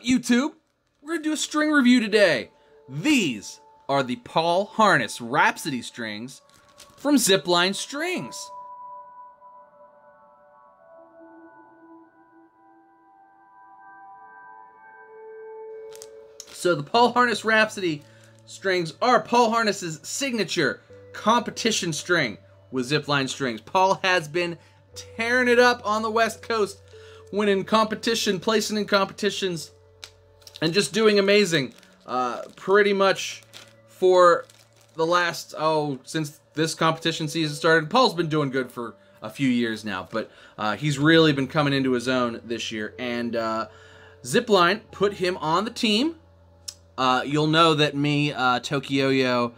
up, YouTube? We're gonna do a string review today. These are the Paul Harness Rhapsody strings from Zipline Strings. So the Paul Harness Rhapsody strings are Paul Harness's signature competition string with Zipline Strings. Paul has been tearing it up on the West Coast, winning competition, placing in competitions, and just doing amazing. Pretty much for the last, since this competition season started. Paul's been doing good for a few years now, but he's really been coming into his own this year. And Zipline put him on the team. You'll know that me, YoYo,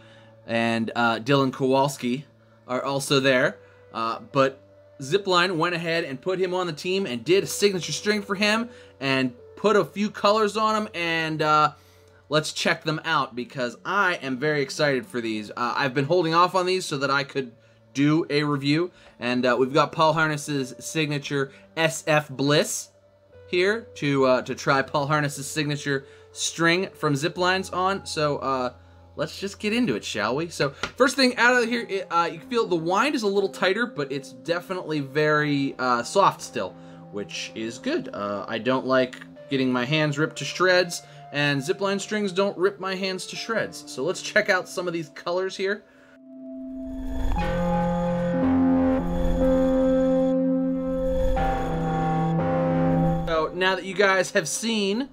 and Dylan Kowalski are also there. But Zipline went ahead and put him on the team and did a signature string for him and put a few colors on them, and let's check them out because I am very excited for these. I've been holding off on these so that I could do a review, and we've got Paul Harness's signature SF Bliss here to try Paul Harness's signature string from Ziplines on. So let's just get into it, shall we? So first thing out of here, you can feel the wind is a little tighter, but it's definitely very soft still, which is good. I don't like getting my hands ripped to shreds, and Zipline strings don't rip my hands to shreds. So let's check out some of these colors here. So now that you guys have seen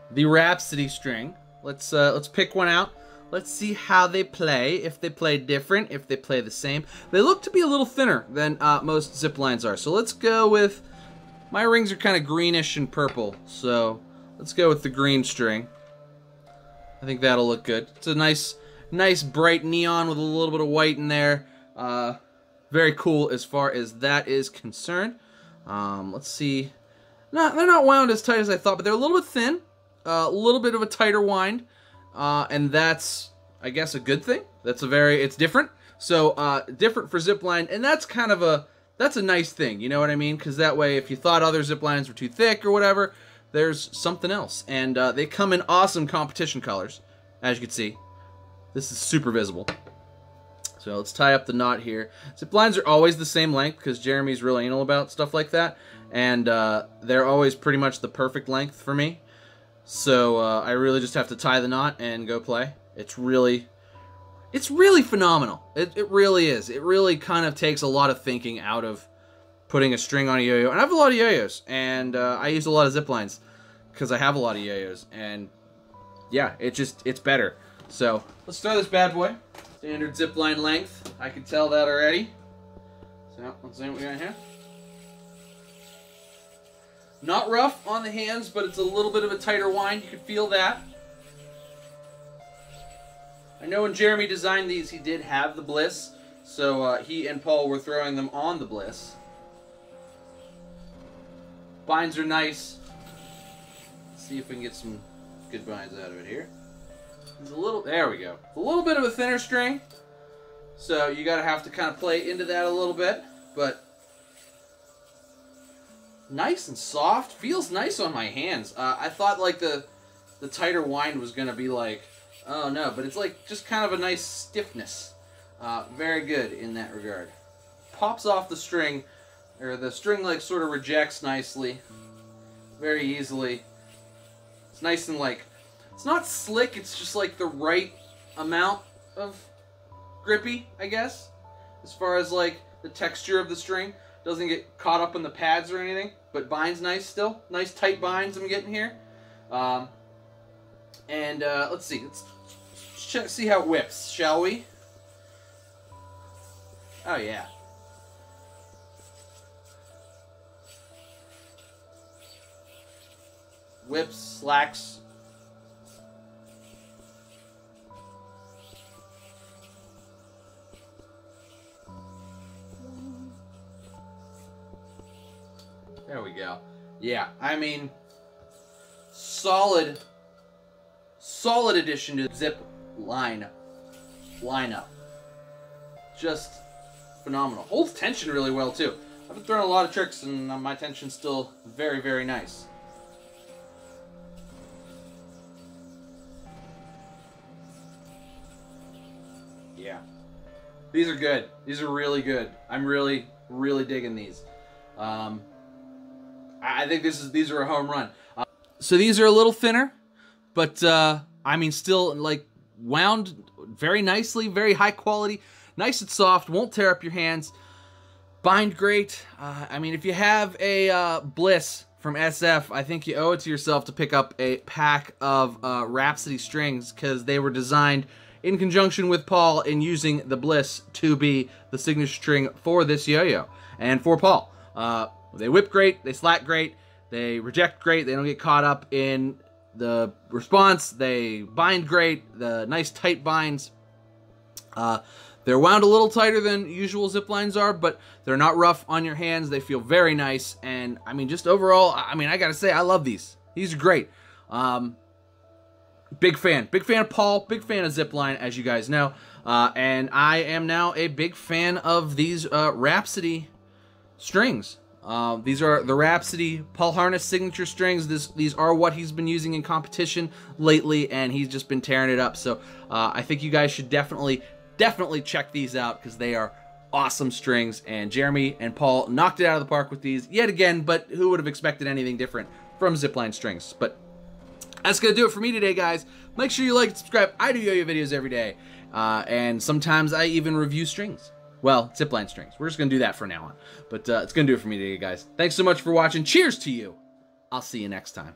the Rhapsody string, let's pick one out. Let's see how they play, if they play different, if they play the same. They look to be a little thinner than most Ziplines are. So let's go with, my rings are kind of greenish and purple, so let's go with the green string. I think that'll look good. It's a nice bright neon with a little bit of white in there. Very cool as far as that is concerned. Let's see. They're not wound as tight as I thought, but they're a little bit thin. A little bit of a tighter wind. And that's, I guess, a good thing. It's different. So, different for Zipline, and that's kind of that's a nice thing, you know what I mean? Because that way, if you thought other Ziplines were too thick or whatever, there's something else. And they come in awesome competition colors, as you can see. This is super visible. So let's tie up the knot here. Ziplines are always the same length because Jeremy's real anal about stuff like that. And they're always pretty much the perfect length for me. So I really just have to tie the knot and go play. It's really phenomenal. It really is. It really kind of takes a lot of thinking out of putting a string on a yo-yo. And I have a lot of yo-yos, and I use a lot of Ziplines because I have a lot of yo-yos. And yeah, it's better. So let's throw this bad boy. Standard Zipline length. I can tell that already. So let's see what we got here. Not rough on the hands, but it's a little bit of a tighter wind. You can feel that. I know when Jeremy designed these, he did have the Bliss, so he and Paul were throwing them on the Bliss. Binds are nice. Let's see if we can get some good binds out of it here. There we go. It's a little bit of a thinner string, so you gotta have to kind of play into that a little bit, but nice and soft. Feels nice on my hands. I thought like the tighter wind was gonna be like, oh no, but it's like just kind of a nice stiffness. Very good in that regard. Pops off the string, or the string like sort of rejects nicely, very easily. It's nice and like, it's not slick, it's just like the right amount of grippy, I guess, as far as like the texture of the string. Doesn't get caught up in the pads or anything, but binds nice still. Nice tight binds I'm getting here. Let's see. Let's see how it whips, shall we? Oh, yeah. Whips, slacks. There we go. Yeah, I mean, solid addition to the Zipline lineup. Just phenomenal. Holds tension really well, too. I've been throwing a lot of tricks, and my tension's still very, very nice. yeah. These are good. These are really good. I'm really, really digging these. I think these are a home run. So these are a little thinner, but I mean, still like wound very nicely, very high quality, nice and soft, won't tear up your hands. Bind great. I mean, if you have a Bliss from SF, I think you owe it to yourself to pick up a pack of Rhapsody strings, because they were designed in conjunction with Paul in using the Bliss to be the signature string for this yo-yo and for Paul. They whip great, they slack great, they reject great, they don't get caught up in the response, they bind great, the nice tight binds. They're wound a little tighter than usual zip lines are, but they're not rough on your hands. They feel very nice, and I mean, just overall, I mean, I gotta say, I love these. These are great. Big fan of Paul, big fan of Zipline, as you guys know, and I am now a big fan of these Rhapsody strings. These are the Rhapsody Paul Harness signature strings. These are what he's been using in competition lately, and he's just been tearing it up. So I think you guys should definitely check these out, because they are awesome strings, and Jeremy and Paul knocked it out of the park with these yet again, but who would have expected anything different from Zipline Strings? But that's going to do it for me today, guys. Make sure you like and subscribe. I do yo-yo videos every day, and sometimes I even review strings. Well, Zipline strings. We're just going to do that from now on. But it's going to do it for me today, guys. Thanks so much for watching. Cheers to you. I'll see you next time.